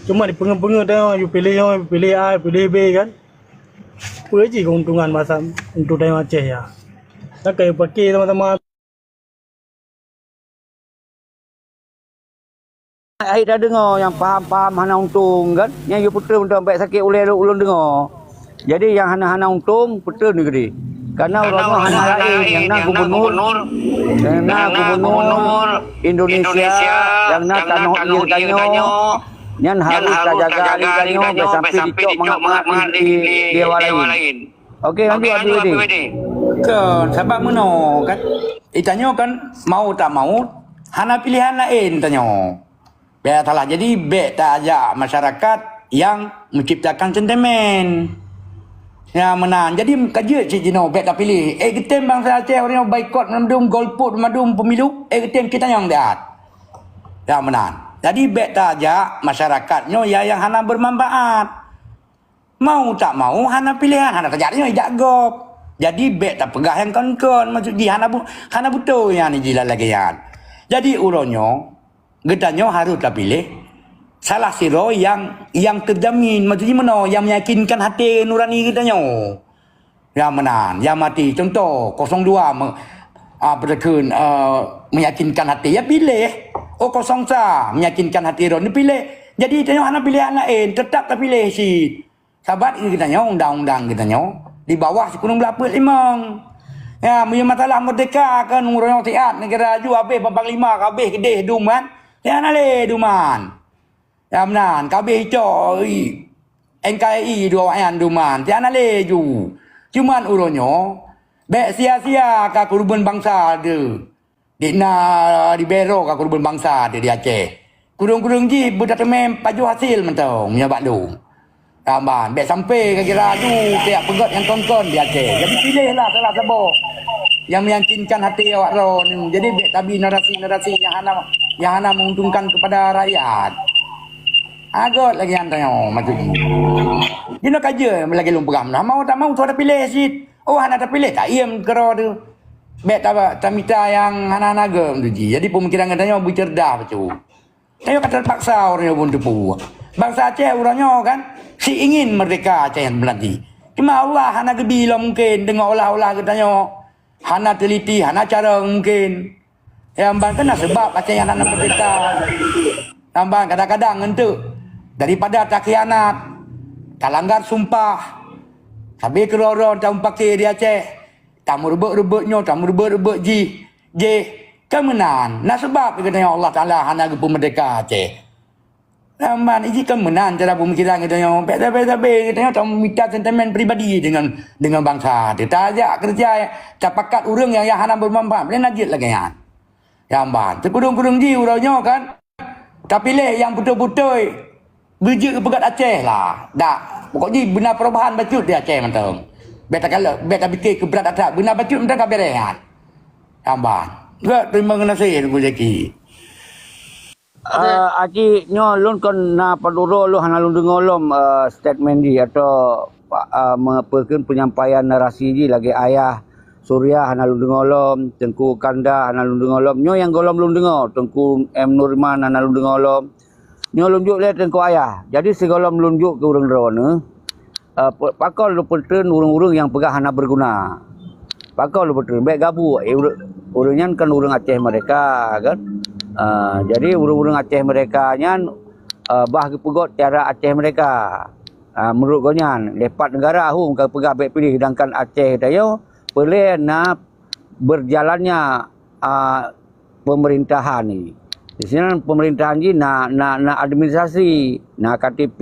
Cuma di pengen-pengen tengok you pilih A, pilih B kan. Apa je keuntungan masa untuk tengok Aceh ya. Tak kayak pakai teman-teman. Air dah dengar yang faham-faham hana untung kan. Yang you putra untuk baik sakit ulun dengar. Jadi yang hana untung putra negeri. Karena orangnya hana lain yang nak gubernur, yang nak gubernur Indonesia, yang nak tanah il kanyo, yang harus jaga alih kanyo sampai dicok mangat-mangat di dewa lain. Okey, nanti ada ini. Kan sebab meno kan itanyo kan mau tak mau hana pilihan lain tanyo. Biar salah jadi bet tak ajak masyarakat yang menciptakan sentimen. Ya menang. Jadi kerja Cik Jino bet tak pilih. Ketem bangsa Aceh orang yang boikot madum golput madum pemilu. Ketem kita yang lihat. Ya menang. Jadi bet tak ajak masyarakatnya yang hana bermanfaat. Mau tak mau hana pilihan hana kerjanya ajak gop. Jadi bet tak pegah yang kon-kon maksud dia hana betul yang ni jila lagi yan. Jadi uronyo getanya harus tak pilih salah siro yang terjamin maksudnya mana yang meyakinkan hati nurani getanya. Yang menang, yang mati contoh 02 berkun meyakinkan hati ya pilih. 03 meyakinkan hati ron pilih. Jadi getanya hana pilihan lain tetap tak pilih si sahabat ini getanya undang-undang getanya di bawah sekurang berapa limang. Ya, punya masalah merdeka kan urang tiat negara ju habis babang 5 habis kedeh duman. Ya nale duman. Ya menan kabeh hijau NKRI dua wayan duman. Ya nale ju. Cuman uronyo bek sia-sia ka kurban bangsa de. Di bero ka kurban bangsa de di Aceh. Kurung-kurung ji budak temem paju hasil mentong nya Bandung. Tamban bek sampai ke kira tu tiap pegot yang kon-kon di Aceh. Jadi pilihlah salah sabo yang meyakinkan hati awak ron. Jadi bek tabi narasi-narasi yang hana menguntungkan kepada rakyat. Agot lagi antanya macam ni. Dia nak kerja lagi lumpam lah. Mau tak mau tu ada pilih sit. Oh hana tak pilih tak iem kero tu. Bet tak minta yang hana nagam tu ji. Jadi pemikiran katanya bercerdas betul. Saya kata terpaksa orang yang pun tepu. Bangsa Aceh orangnya kan si ingin merdeka Aceh yang melati. Cuma Allah hana gebila mungkin dengar olah-olah katanya. Hana teliti, hana cara mungkin. Yang bang kena sebab Aceh yang hana merdeka. Tambah kadang-kadang entuk daripada tak khianat, tak langgar sumpah. Habis keroron tak pakai di Aceh. Tak merebut-rebutnya, tak merebut-rebut J. Kemenang. Nah sebab katanya Allah Taala hana ke merdeka Aceh. Lamban ini kemenang cara pemikiran katanya. Beda-beda katanya tak minta sentimen pribadi dengan bangsa. Dia tak ajak kerja tak pakat urang yang hana bermanfaat. Boleh najis lagi kan. Lamban. Terkudung-kudung ji urangnya kan. Tak pilih yang betul-betul berjek ke pegat Aceh lah. Tak. Pokoknya benar perubahan bacut di Aceh mentang. Beta kalau beta fikir ke berat atas benar bacut mentang ka berehan. Tambahan. Enggak terima kasih Ibu Zaki. Aki nyo lun kon na paduro lu hana lun dengar lom statement di atau meperken penyampaian narasi di lagi ayah Surya hana lun dengar lom, Tengku Kanda hana lun dengar lom. Nyo yang golom lun dengar, Tengku M Nurman hana lun dengar lom. Nyo lunjuk le Tengku ayah. Jadi segolom lunjuk ke urang drone. Pakol lu perten urang-urang yang pegah hana berguna. Pakol lu perten baik gabu urangnya kan urang Aceh mereka kan. Jadi urang-urang Aceh mereka nyan bah pegot cara Aceh mereka. Menurut kau nyan lepat negara hum kau pegah baik pilih sedangkan Aceh tayo boleh nak berjalannya pemerintahan ni. Di sini pemerintahan ni nak administrasi, nak KTP,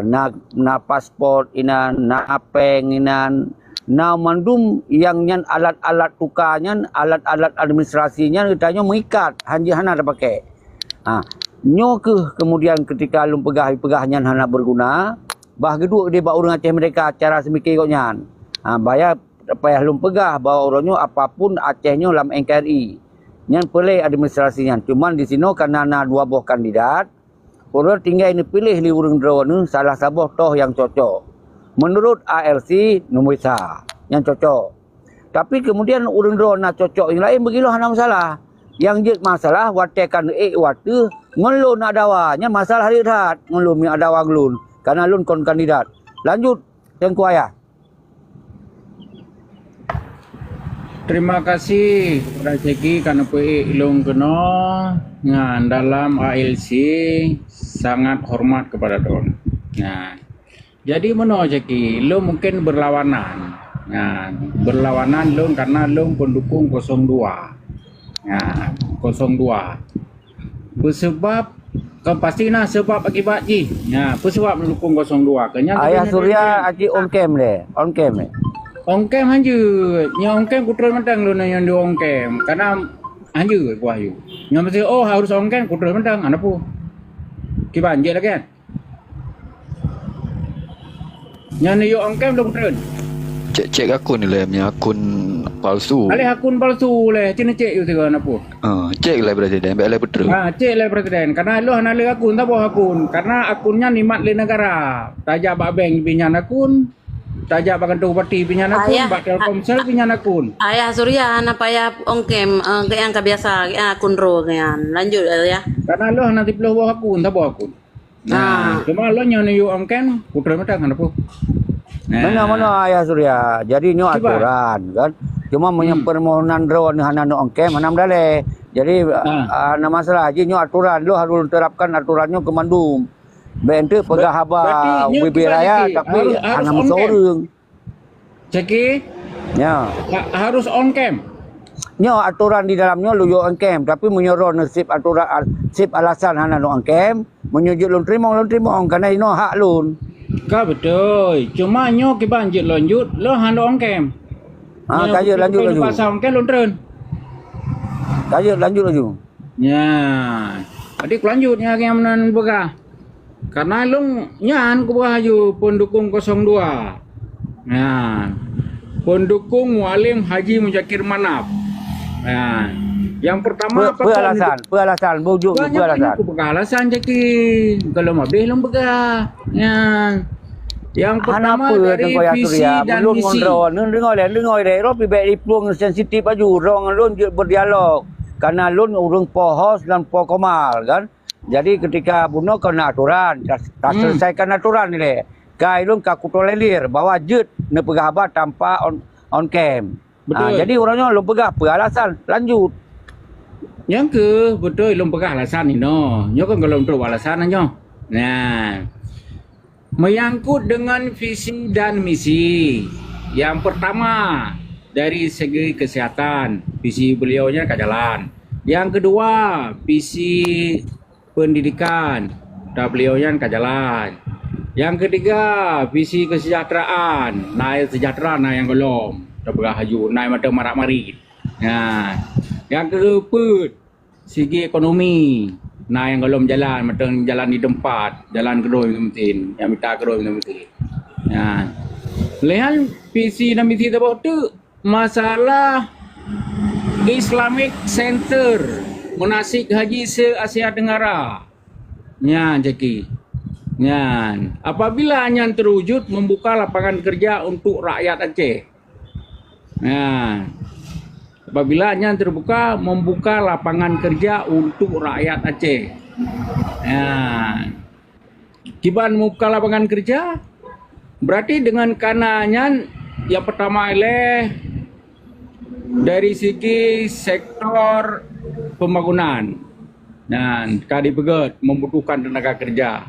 nak pasport inan, nak apeng inan, nak mandum yang nyan alat-alat tukarnya, alat-alat administrasinya katanya mengikat, hanya ada pakai. Nyo kemudian ketika lum pegahnya hana berguna, bah kedua dia bawa orang Aceh mereka cara semikir kau nyan. Bayar payah lum pegah bawa orangnya apapun Acehnya dalam NKRI. Yang pilih administrasinya. Cuman di sini karena ada 2 buah kandidat, orang tinggal ini pilih li urang drone salah satu toh yang cocok. Menurut ALC nombor yang cocok. Tapi kemudian urang drone nak cocok yang lain begitu hana masalah. Yang je masalah watekan watu ngelun adawanya masalah hari rat ngelun mi adawa glun karena lun kon kandidat. Lanjut Tengku Ayah. Terima kasih kepada Ceki karena ilung kena ngan dalam ALC sangat hormat kepada Don. Nah, jadi mana Ceki, lo mungkin berlawanan. Nah, berlawanan lo karena lo pendukung 02. Nah, 02. Bersebab kan pastilah sebab akibat ji. Nah, bersebab mendukung 02. Kenyang Ayah Surya aci on cam le. On cam hanje, nya on cam kutul mentang lu yang di on cam, karena hanje buah yu. Nya mesti harus on cam kutul mentang, ana pu. Ki banjir lagi kan. Nya ni yo on cam lu kutul. Cek akun ni lah, punya akun palsu. Ale akun palsu le, cina cek yu tiga ana pu. Cek lah presiden, baik lah betul. Cek le presiden, karena lu hana le akun tak buah akun, karena akunnya nimat le negara. Tajak bak bank pinjan akun. Tajak bagan tu parti pinjan akun, bak Telkomsel pinjan akun. Ayah Surya apa ya ongkem yang kebiasa akun ro kan. Lanjut ya. Karena lo nanti perlu bawa akun, tak bawa akun. Nah, cuma lo nyonya yu ongkem, putra metang kan apa? Mana Ayah Surya. Jadi ini aturan kan. Cuma permohonan ro ni hana no ongkem hanam dale. Jadi ana masalah ji nyo aturan lo harus terapkan aturannya ke mandum. Bentuk pegah haba WB Raya tapi hana sorang. Ceki? Ya. Harus on cam. Nyo aturan di dalamnya lu yo on cam tapi menyuruh nasib aturan sip alasan hana no on cam menyujuk lun terima karena ino hak lun. Ka betul. Cuma nyo ke banjir lanjut lo hana on cam. Kaya lanjut. Pasang ke lun tren. Kaya lanjut. Ya. Adik lanjutnya yang menan begah. Karena long nyan ku bahaju pendukung 02. Nah, pendukung Mualim Haji Mujakir Manaf. Nah, yang pertama alasan bujuk alasan. Alasan jadi kalau mabeh long begah. Nah, yang pertama dari visi dan misi. Dengar ro pi baik pluang sensitif aju rong lun berdialog. Karena lun urung pohos dan pokomal kan. Jadi ketika bunuh kena aturan, selesaikan aturan ni le. Kai lun ka kutolelir bawa jet ne pegah abad tanpa on cam. Jadi orangnya lu pegah apa alasan? Lanjut. Yang ke betul lu pegah alasan ni no. Nyo kan kalau untuk alasan nyo. Nah. Menyangkut dengan visi dan misi. Yang pertama dari segi kesehatan, visi beliaunya ke jalan. Yang kedua, visi pendidikan, beliaunya ke jalan. Yang ketiga, visi kesejahteraan, naik sejahtera naik yang belum, dah haju, naik mata marak-marit. Nah, yang keempat, segi ekonomi, naik yang belum jalan, mata jalan di tempat, jalan kedua mungkin, yang minta kedua mungkin. Nah, lihat visi dan misi tu masalah Islamic Center. Menasik haji se-Asia Tenggara. Nyan Jeki. Nyan. Apabila nyan terwujud membuka lapangan kerja untuk rakyat Aceh. Nyan. Apabila nyan terbuka membuka lapangan kerja untuk rakyat Aceh. Nyan. Kiban membuka lapangan kerja berarti dengan kanannya yang pertama dari segi sektor pembangunan. Dan Kadi Pegat membutuhkan tenaga kerja.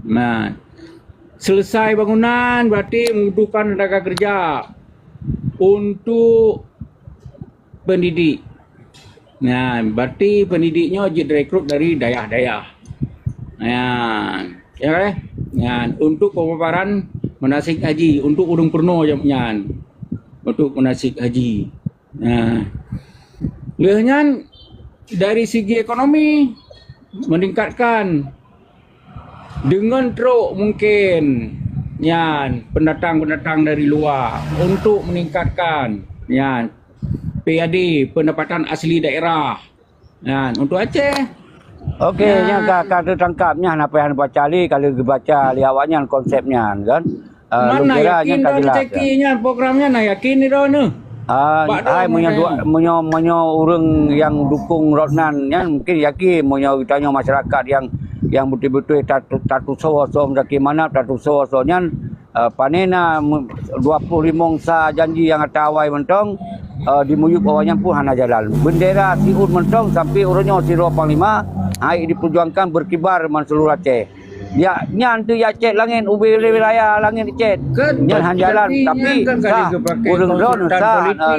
Nah, selesai bangunan berarti membutuhkan tenaga kerja untuk pendidik. Nah, berarti pendidiknya direkrut dari daerah-daerah. Nah, ya kan? Nah, untuk pemaparan manasik haji untuk urung purno jamnya. Untuk manasik haji. Nah, lehnya dari segi ekonomi meningkatkan dengan teruk mungkin yan pendatang dari luar untuk meningkatkan yan PAD pendapatan asli daerah yan untuk Aceh. Okey, yang kata tangkapnya apa yang baca li kalau dibaca li awaknya konsepnya kan. Mana yakin dah cekinya programnya nah yakin ni dah. Ai menyo orang yang dukung Rodnan yang mungkin yakin menyo tanya masyarakat yang betul-betul tatu so mendaki mana tatu so nyan panena 25 sa janji yang atawai mentong dimuyuk awalnya pun hana jalan. Bendera siun mentong sampai urunyo siro panglima ai diperjuangkan berkibar man seluruh Aceh. Ya nyan tu ya Aceh langit wilayah langit Aceh. Nyan han jalan tapi urang ron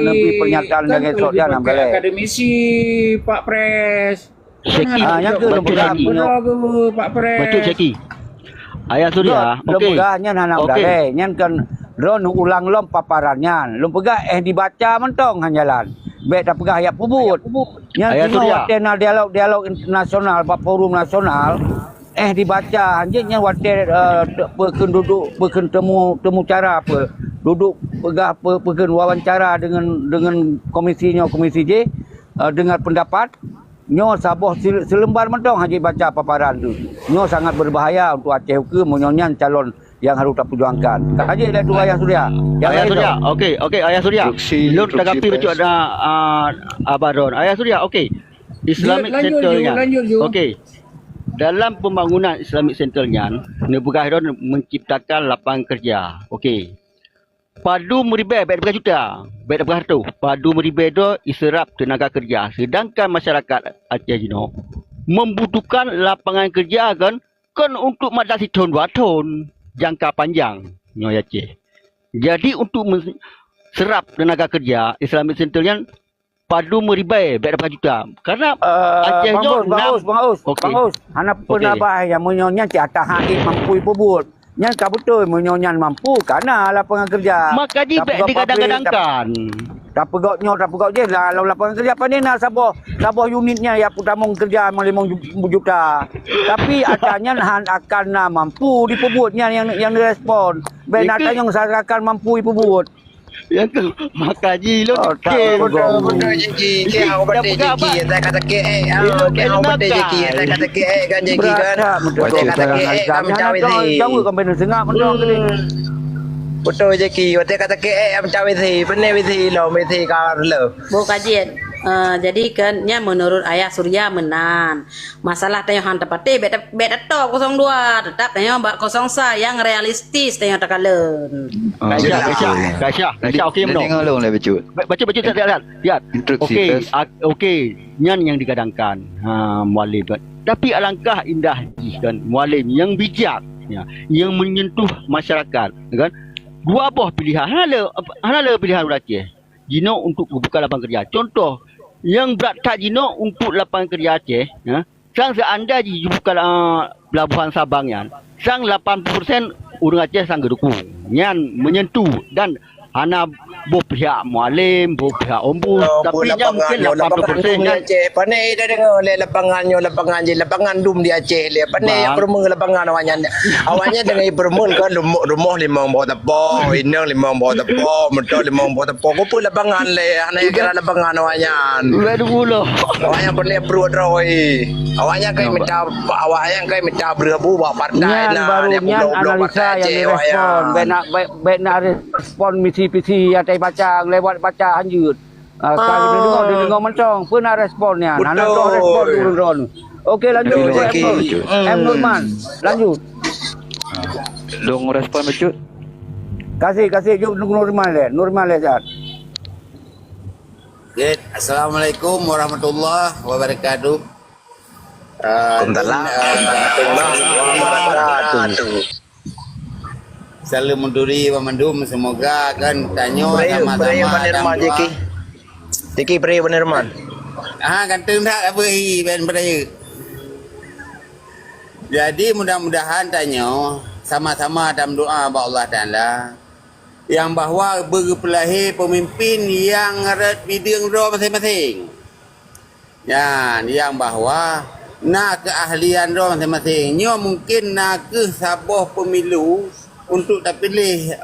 lebih pernyataan dengan esok dia nak balik. Akademisi Pak Pres. Syeki. Yang ke Pak Pres. Betul Syeki. Ayah Surya. Okey. Nyan han balik. Nyan kan ron ulang lom paparannya. Lom pegah dibaca mentong han jalan. Baik tak pegah ayat pubut. Nyan tengok dialog internasional, forum nasional. Dibaca anjingnya water penduduk temu cara apa duduk pegah wawancara dengan komisi J dengar pendapat nyo saboh selembar mentong haji baca paparan tu nyo sangat berbahaya untuk Aceh ke menyonyan calon yang harus tak perjuangkan kaji dah dua Ayah Surya Okey Ayah Surya lu tanggapi betul ada abaron Ayah Surya okey Islamic Centernya okey dalam pembangunan Islamic Centernya, negara Iran menciptakan lapangan kerja. Okey. Padu meribai baik berapa juta. Baik berapa tu. Padu meribai tu iserap tenaga kerja. Sedangkan masyarakat Aceh Jino membutuhkan lapangan kerja kan untuk masa tahun 2 tahun jangka panjang nyoy Aceh. Jadi untuk serap tenaga kerja Islamic Centernya padu meribai berapa juta karena Aceh bagus hana pernah yang menyonya ti atas haid mampu pebut nyan ka betul menyonya mampu karena lapangan kerja maka di digadang-gadangkan tak pegok je lah lapangan kerja apa ni nak sabah unitnya ya putamong kerja 5 juta tapi adanya han akan mampu dipebutnya yang direspon ben atanya masyarakat mampu dipebut yang ke makaji lo betul jeki ke hau bade jeki tak kata ke ke hau bade jeki tak kata ke kan jeki kan tak kata ke kan macam ini jauh kan benar sengak mentong ni betul jeki tak kata ke macam ini benar ini lo ini kalau lo Bu kajian. Jadi kan nya menurut Ayah Surya menang. Masalah tanya han tepati bet top 02 tetap tanya 01 yang realistis tanya takalen. Kaisha okey betul. Tengok long lah becut. Baca tak lihat. Okey nyan yang digadangkan mualim tuan. Tapi alangkah indah kan mualim yang bijak yang menyentuh masyarakat kan. Dua buah pilihan. Hana pilihan Aceh. Jino untuk membuka lapangan kerja. Contoh, yang berat tak Jino untuk lapangan kerja Aceh, sang seanda dibuka pelabuhan Sabang yan, sang 80% orang Aceh sang gedukung. Yang menyentuh dan hana boh pihak mualim, boh pihak ombud, tapi yang mungkin 80% di Aceh. Pandai dah dengar le lapangan dum di Aceh le. Pandai yang permun lapangan awalnya dengan permun kan rumah 5 bawah tepo, inang 5 bawah tepo, motor 5 bawah tepo. Ko pun lapangan le, hana kira lapangan awalnya. Dulu. Awalnya boleh perut roi. Awalnya kai minta berbu bawa partai baru analisa yang direspon benar respon misi yang saya baca lewat baca hanjut kalau dengar mentong pernah responnya nak respon turun. Okey lanjut Nurman lanjut Long respon becut. kasih jom Nurman Lezat. Assalamualaikum warahmatullahi wabarakatuh. Selalu menduri memendum semoga kan tanyo sama-sama Jeki pray benar man. Gantung tak apa ben peraya. Jadi mudah-mudahan tanyo sama-sama dalam doa ba Allah Taala yang bahawa berpelahir pemimpin yang rat bidang ro masing-masing. Yang bahawa nak keahlian ro masing-masing. Nyo mungkin nak ke sabah pemilu untuk terpilih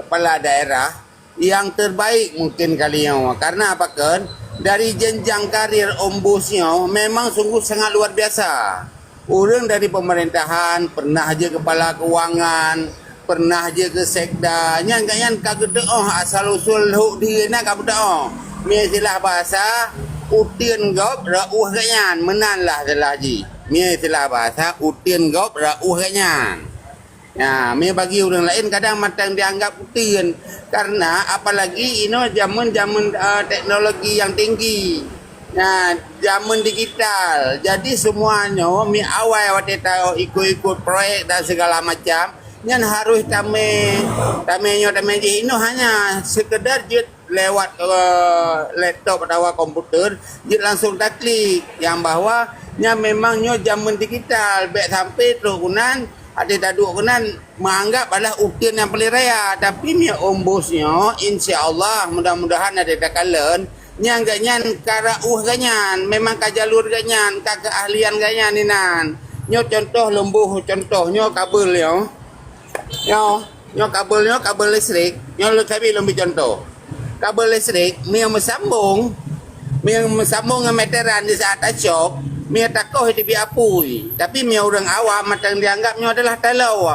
kepala daerah yang terbaik mungkin kali ini. Karena apa kan? Dari jenjang karir ombusnya memang sungguh sangat luar biasa. Orang dari pemerintahan, pernah aja kepala keuangan, pernah je ke sekda nyan kagak doh asal usul huk dia nak kagak doh mi istilah bahasa utien gop rauh ganyan menanlah telah ji mi istilah bahasa utien gop rauh ganyan. Ya, mi bagi orang lain kadang matang dianggap utien karena apalagi ini zaman teknologi yang tinggi. Nah, zaman digital. Jadi semuanya mi awal waktu tahu ikut proyek dan segala macam, nyan harus tame ini hanya sekedar je lewat laptop atau komputer, je langsung tak klik yang bahwa nya memangnya zaman digital, baik sampai terukunan ada daduk kenan menganggap adalah uktian yang paling raya, tapi mi ombusnya insya-Allah mudah-mudahan ada takalan nyang ganyan karauh ganyan memang kajalur ganyan ka keahlian ganyan ninan nyo contoh lembuh contohnya kabel nyo kabel listrik nyo lebih contoh kabel listrik yang bersambung dengan meteran di saat acok mi takoh di apui tapi mi orang awam matang dianggapnya adalah talau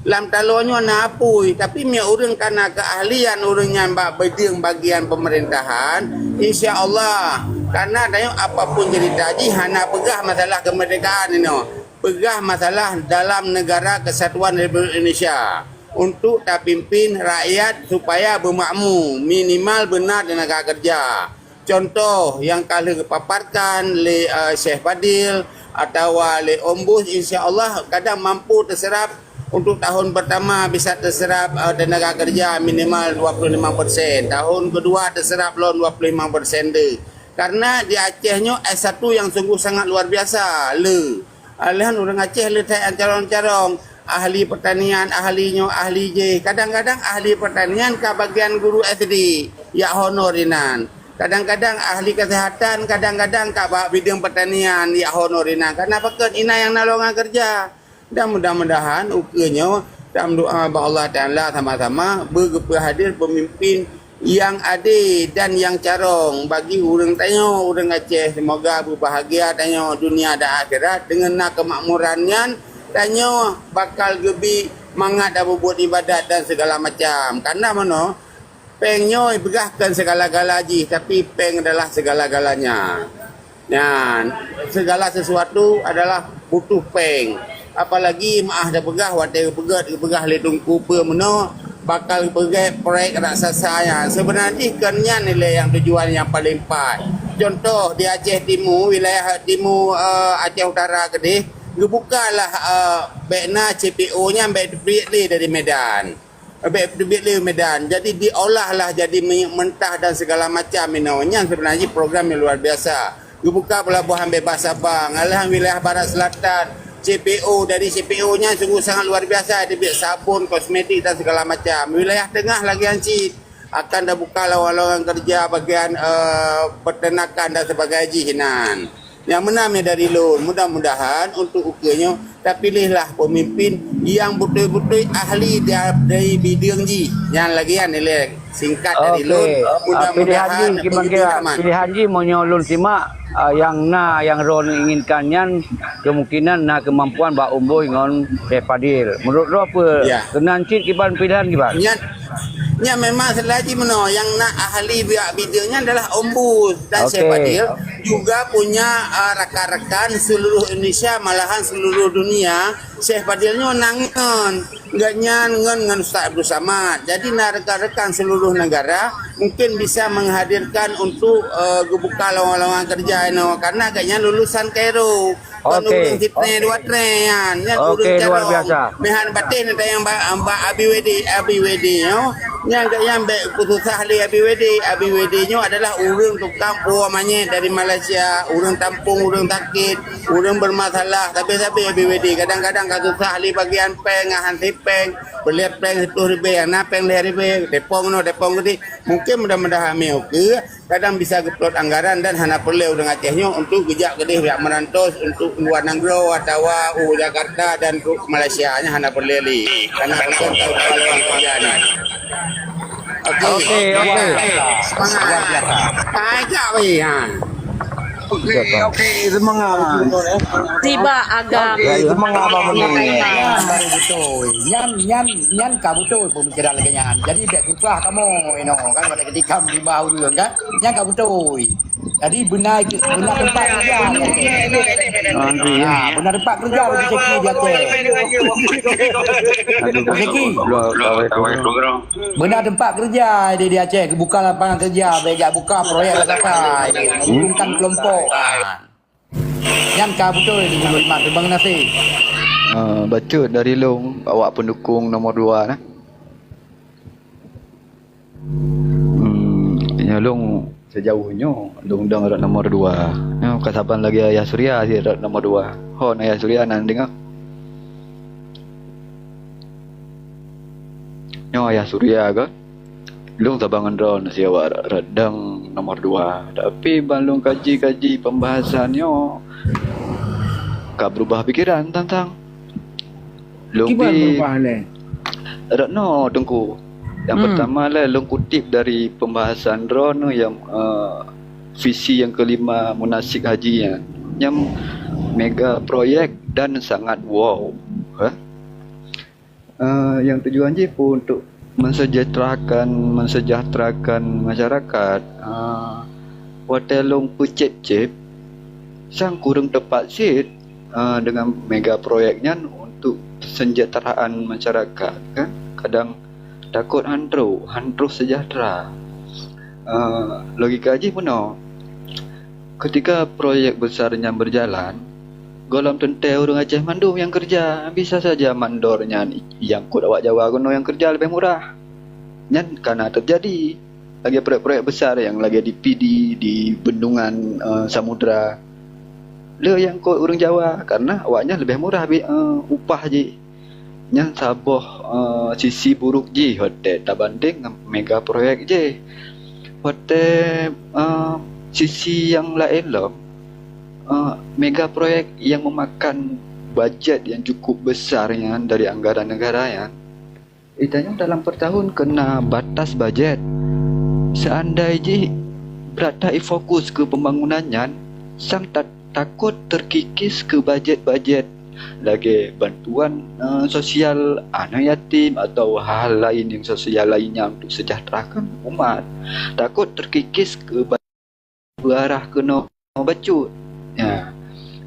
lam talonyo na apui tapi mi orang karena keahlian orangnya bedeng bagian pemerintahan insya-Allah karena dayo apapun jadi taji hana pegah masalah kemerdekaan ini pegah masalah dalam negara kesatuan Republik Indonesia untuk tak pimpin rakyat supaya bermakmur minimal benar tenaga kerja. Contoh yang kali kepaparkan oleh Syekh Fadil atau oleh Ombus insya-Allah kadang mampu terserap untuk tahun pertama bisa terserap tenaga kerja minimal 25%. Tahun kedua terserap loan 25% deh. Karena di Acehnya S1 yang sungguh sangat luar biasa. Alihan orang Aceh letak carong-carong ahli pertanian, ahlinya ahli J. Kadang-kadang ahli pertanian ke bagian guru SD ya honorinan. Kadang-kadang ahli kesehatan, kadang-kadang kat bidang pertanian ya honorinan. Kenapa kan ina yang nolongan kerja. Dan mudah-mudahan ukenya dalam doa Allah Taala sama-sama berhadir pemimpin yang adil dan yang carong bagi orang tanya orang Aceh semoga berbahagia tanya dunia dan akhirat dengan kemakmurannya tanya bakal gebi mangat dan buat ibadat dan segala macam. Karena mana pengnya begahkan segala-gala ji tapi peng adalah segala-galanya. Nah, segala sesuatu adalah butuh peng. Apalagi maah dah pegah wadah pegah ledung kupa meno bakal pergi proyek raksasa yang sebenarnya kennya nilai yang tujuan yang paling pas. Contoh di Aceh Timur, wilayah Timur Aceh Utara kedih, dibukalah bekna CPO-nya Bedfriedli dari Medan. Bedfriedli Medan. Jadi diolahlah jadi mentah dan segala macam minaunya sebenarnya program yang luar biasa. Dibuka pelabuhan bebas Sabang, alhamdulillah Barat Selatan. CPO dari CPO-nya sungguh sangat luar biasa, dia buat sabun, kosmetik dan segala macam. Wilayah tengah lagi ancit akan dah buka lowongan kerja bagian peternakan dan sebagainya jihinan. Yang menamnya dari loan, mudah-mudahan untuk ukirnya tak pilihlah pemimpin yang betul-betul ahli dari bidang ji. Yang lagi nilai singkat dari loan, mudah-mudahan pilihan ji mau nyolong simak yang Ron inginkannya kemungkinan kemampuan Mbak Umbo dengan Syekh Fadil. Menurut lo apa? Ya. Kenan cit kiban pilihan kiban? Ya memang selagi meno yang nak ahli bidangnya adalah Ombus dan Syekh Fadil juga punya rakan-rakan seluruh Indonesia malahan seluruh dunia. Syekh Fadilnya nangan ngan Ustaz Abdul Samad. Jadi rekan-rekan seluruh negara mungkin bisa menghadirkan untuk gebuka lowongan kerja karena kayaknya lulusan Kairo. Okey. Luar luar biasa. Mehan batin ada yang Mbak ABWD yang baik putus ahli ABWD nya adalah urang tukang puamanya dari Malaysia, urang tampung, urang sakit, urang bermasalah tapi ABWD kadang-kadang kasus ahli bagian peng, hanti peng, beli peng 10 ribu, yang peng 5 ribu, depong gede. Mungkin mudah-mudahan kadang bisa geplot anggaran dan hana perlu orang Acehnya untuk gejak gede pihak merantos untuk luar negeri atau Jakarta dan Malaysia nya hana perlu karena bukan tahu kalau kerjanya. Okey. Semangat. Baik Okey, semangat. Tiba agak Semangat abang ni. Baru betul. Nyan ka betul pemikiran lagi nyan. Jadi bek kuah kamu kan pada ketika di bawah dulu kan. Nyan ka betul. Jadi benar tempat kerja. Benar tempat kerja bagi Seki dia tu. Seki. Benar tempat kerja dia cek buka lapangan kerja, bega buka proyek sampai menguntungkan kelompok. Yang kau betul di Gunung Mat Bang Nasi. Baca dari long awak pendukung nombor 2 nah. Long sejauhnya long dang rat nombor 2. Nah, kasaban lagi Ayah Surya si rat nombor 2. Hon Ayah Surya nan dengar. Nyo Ayah Surya ke? Long tabangan drone si awak radang nomor 2. Tapi balung kaji pembahasannya kak berubah pikiran tentang long berubah le. No tengku. Yang pertama lah long kutip dari pembahasan drone yang visi yang kelima munasik haji yang mega proyek dan sangat wow. Yang tujuan je pun untuk mensejahterakan masyarakat. Watelong pecep-cep sang kurang tepat sit dengan mega proyeknya untuk kesejahteraan masyarakat kan. Kadang takut hantro sejahtera. Logika aja pun no. Ketika proyek besarnya berjalan, golong tentai orang Aceh mandum yang kerja, bisa saja mandornya yang kut awak Jawa kuno yang kerja lebih murah. Nyan karena terjadi lagi proyek-proyek besar yang lagi di PD di bendungan samudra. Le yang kut orang Jawa karena awaknya lebih murah upah je. Nyan saboh sisi buruk je hotel tak banding mega proyek je. Hotel sisi yang lain lah. Mega proyek yang memakan bajet yang cukup besar dari anggaran negara itanya dalam per tahun kena batas bajet. Seandainya berada fokus ke pembangunannya, sang takut terkikis ke bajet-bajet lagi bantuan sosial anak yatim atau hal lain yang sosial lainnya untuk sejahterakan umat. Takut terkikis ke berarah ke bacut. Ya.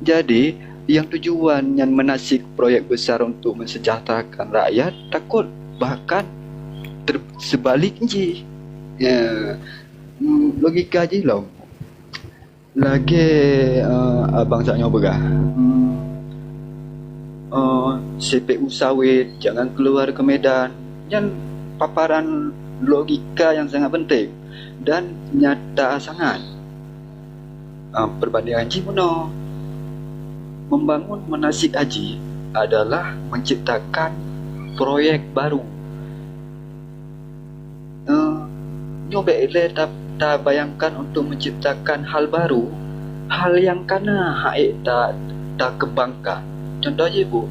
Jadi yang tujuan yang menasik proyek besar untuk mensejahterakan rakyat takut bahkan sebaliknya. Ya. Logika je lah. Lagi abang saknya begah. CPU sawit jangan keluar ke medan. Yang paparan logika yang sangat penting dan nyata sangat. Perbandingan haji puno membangun manasik haji adalah menciptakan proyek baru. Nyobek ile tak bayangkan untuk menciptakan hal baru, hal yang kana haik tak kembangkan. Contohnya bu,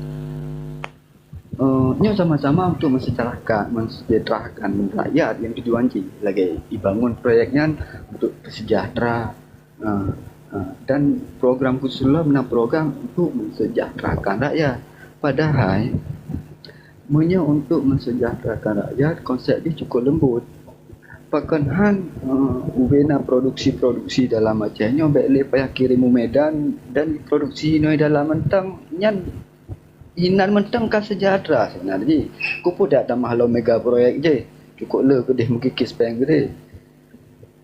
nyo sama-sama untuk mensejahterakan rakyat yang tujuan je lagi dibangun proyeknya untuk sejahtera. Dan program Kusulam program untuk mensejahterakan rakyat. Padahal untuk mensejahterakan rakyat konsep dia cukup lembut. Pakanhan ubena produksi dalam Acehnya baik payah kirim Medan dan produksi noi dalam mentang nyan hinan mentang kan sejahtera sebenarnya. Ku pun dak tambah lo mega proyek je. Cukup le kedih mengkikis payang gede.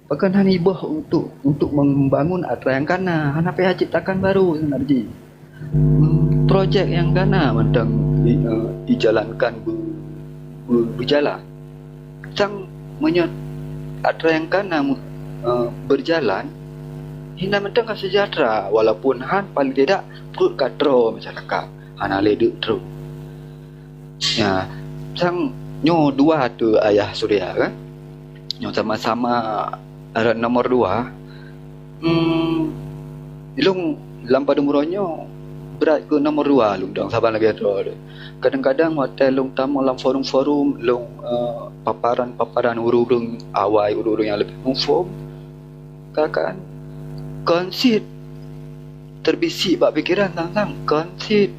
Bahkan hanibah untuk membangun atra yang kana, hana payah ciptakan baru sebenarnya. Projek yang kana mentang dijalankan berjalan. Sang menyot atra yang kana berjalan, hina mentang sejahtera walaupun han paling tidak perut katro masyarakat. Hana ledek terus. Ya, sang nyo dua tu Ayah Surya kan. Nyo sama-sama nomor 2 ilung lampadu muronyo berat ke nomor 2 lung dong saban lagi ada. Kadang-kadang hotel lung tamu dalam forum-forum lung paparan urung awai urung yang lebih inform kakak konsit terbisi bak pikiran tentang konsep.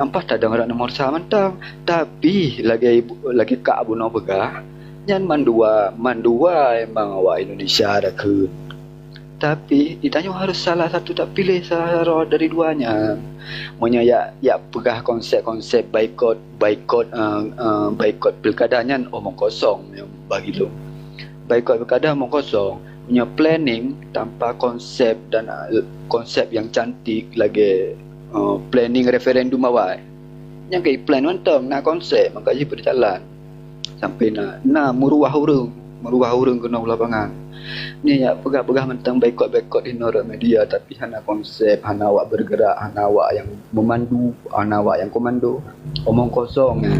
Ampah tak ada nomor sama mentang, tapi lagi kak abu no begah, nyan mandua emang awak Indonesia ada ke. Tapi ditanya harus salah satu tak pilih salah dari duanya. Maunya ya pegah konsep boikot pilkada nyan omong kosong yang bagi lu. Boikot pilkada omong kosong. Punya planning tanpa konsep dan konsep yang cantik lagi. Planning referendum awak yang kayak plan mantap nak konsep makanya berjalan sampai nak meruah urung kena lapangan ni ya pegah mentang boikot di normal media tapi hana konsep, hana awak bergerak, hana awak yang memandu, hana awak yang komando, omong kosong ya.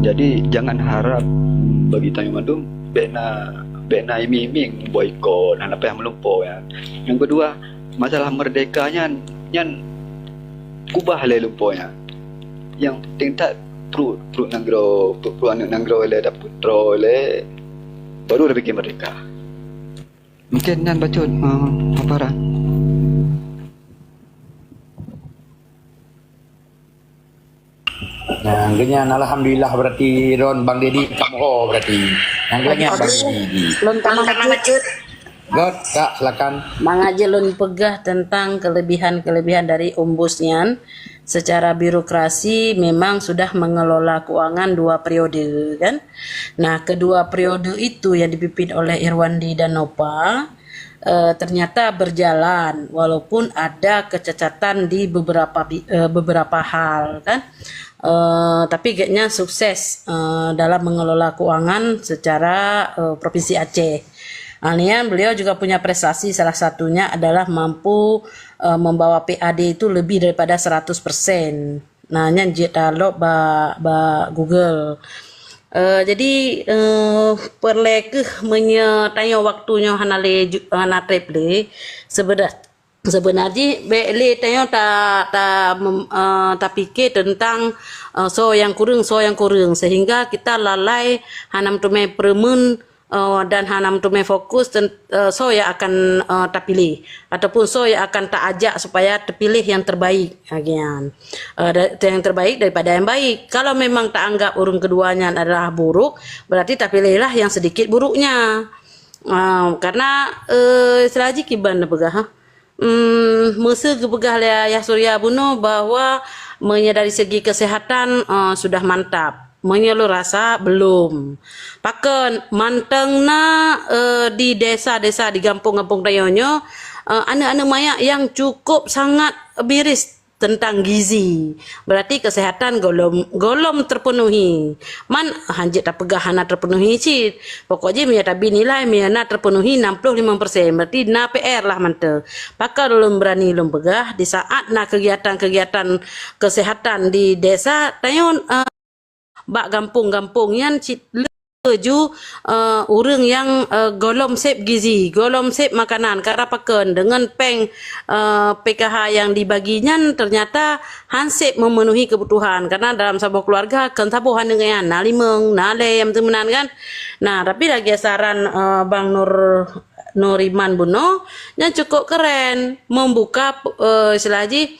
Jadi jangan harap bagi tanya mandum bena iming-iming boikot dan apa yang melumpur ya. Yang kedua masalah merdekanya nyan kubah le lumpurnya. Yang penting tak perut anak nanggro le dah putro le baru dah bikin merdeka. Mungkin nan bacot paparan. Nah, ganyan alhamdulillah berarti Ron Bang Dedi kamu berarti. Yang ganyan Bang Dedi. Belum tamang macut. God, Kak, silakan. Mang aja lun pegah tentang kelebihan dari Ombudsman. Secara birokrasi memang sudah mengelola keuangan 2 periode kan. Nah, kedua periode itu yang dipimpin oleh Irwandi dan Nopal ternyata berjalan walaupun ada kecacatan di beberapa hal kan. Tapi kayaknya sukses dalam mengelola keuangan secara Provinsi Aceh. Alian beliau juga punya prestasi, salah satunya adalah mampu membawa PAD itu lebih daripada 100%. Nah, nyan jeta lo ba Google. Jadi perlekeh menyetanya waktunya hana treble sebenarnya beli tanya tak pikir tentang so yang kurang sehingga kita lalai hanam tume permen dan hanam tume fokus so yang akan terpilih ataupun so yang akan tak ajak supaya terpilih yang terbaik yang terbaik daripada yang baik. Kalau memang tak anggap urung keduanya adalah buruk, berarti terpilihlah yang sedikit buruknya. Karena selagi kiban begah masa kebegah ya Surya Buno bahwa dari segi kesehatan sudah mantap. Menyeluruh rasa belum. Pakan manteng di desa-desa di kampung-kampung dayonyo anak-anak mayak yang cukup sangat biris tentang gizi. Berarti kesehatan golom terpenuhi. Man hanjit tak pegahana terpenuhi cit. Pokoknya dia tak nilai miana terpenuhi 65%. Berarti na PR lah mante. Pakar belum berani belum pegah di saat na kegiatan-kegiatan kesehatan di desa tayon bak gampung-gampung yang leju urang yang golom sep gizi, golom sep makanan karena paken dengan peng PKH yang dibaginya ternyata hansip memenuhi kebutuhan karena dalam sebuah keluarga kan sabuhan dengan nalimeng, nalem temenan kan. Nah, tapi lagi saran Bang Nuriman Buno yang cukup keren membuka selagi